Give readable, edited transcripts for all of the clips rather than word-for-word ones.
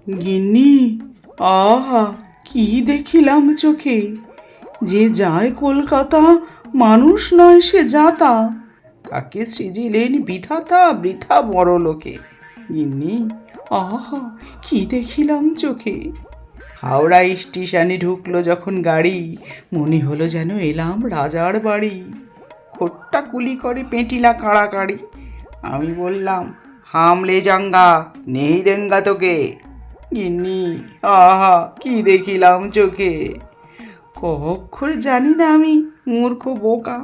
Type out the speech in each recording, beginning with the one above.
গিন্নি, আহা, কি দেখিলাম চোখে! যে যায় কলকাতা, মানুষ নয় সে যাতা, তাকে সৃজিলেন বিধাতা বৃথা বড় লোকে। গিন্নি, আহা, কি দেখিলাম চোখে! হাওড়া স্টেশনে ঢুকলো যখন গাড়ি, মনে হলো যেন এলাম রাজার বাড়ি। খোট্টা কুলি করে পেটিলা কাড়াকাড়ি। আমি বললাম, হামলে জাঙ্গা, নেই দেঙ্গা তোকে। গিন্নি, আহা, কি দেখিলাম চোখে! ক অক্ষর জানি না আমি, মূর্খ বোকা।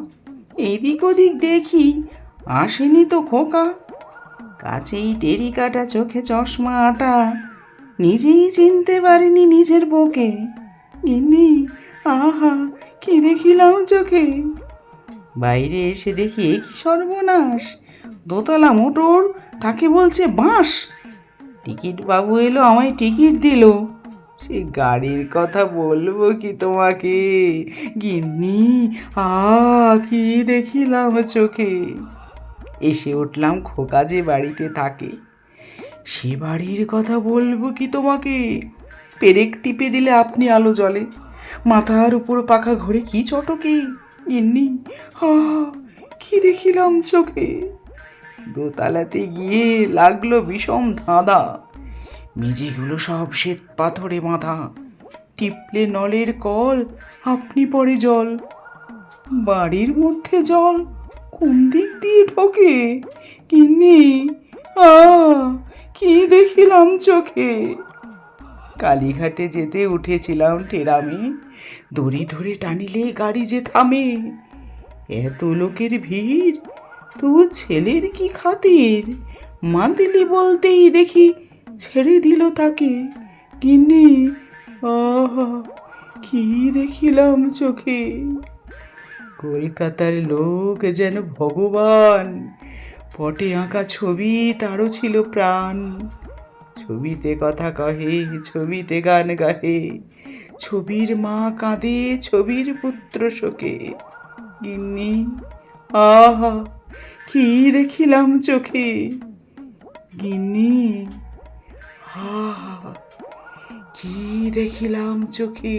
এদিক ওদিক দেখি, আসেনি তো খোকা। কাছেই টেরিকাটা, চোখে চশমা আটা, নিজেই চিনতে পারিনি নিজের বউকে। গিন্নি, আহা, কি দেখিলাম চোখে! বাইরে এসে দেখি এ কি সর্বনাশ! দোতলা মোটর, তাকে বলছে বাঁশ। টিকিট বাবু এলো, আমায় টিকিট দিল। সে গাড়ির কথা বলবো কি তোমাকে! গিন্নি, কি দেখিলাম চোখে! এসে উঠলাম খোকা যে বাড়িতে থাকে, সে বাড়ির কথা বলবো কি তোমাকে! পেরেক টিপে দিলে আপনি আলো জ্বলে, মাথার উপর পাখা ঘোরে কি চটকে! গিন্নি, কি দেখিলাম চোখে! দোতলাতে গিয়ে লাগলো বিষম ধাঁধা, মেঝেগুলো সব শ্বেত পাথরে বাঁধা। টিপলে নলের কল, আপনি পড়ে জল। বাড়ির মধ্যে জল কোন দিক দিয়ে ঢোকে! গিন্নি, আ কি দেখিলাম চোখে! কালীঘাটে যেতে উঠেছিলাম ট্রেনে, দড়ি ধরে টানিলে গাড়ি যে থামে। এত লোকের ভিড়, তবু ছেলের কি খাতির! মান্দিলি বলতেই দেখি ছেড়ে দিল তাকে। গিন্নি, আহা, কি দেখিলাম চোখে! কলকাতার লোক যেন ভগবান, পটে আঁকা ছবি তারও ছিল প্রাণ। ছবিতে কথা কহে, ছবিতে গান গাহে, ছবির মা কাঁদে, ছবির পুত্র শোকে। গিন্নি, আহা, কি দেখিলাম চোখে! গিন্নি, আহা, কি দেখিলাম চোখে!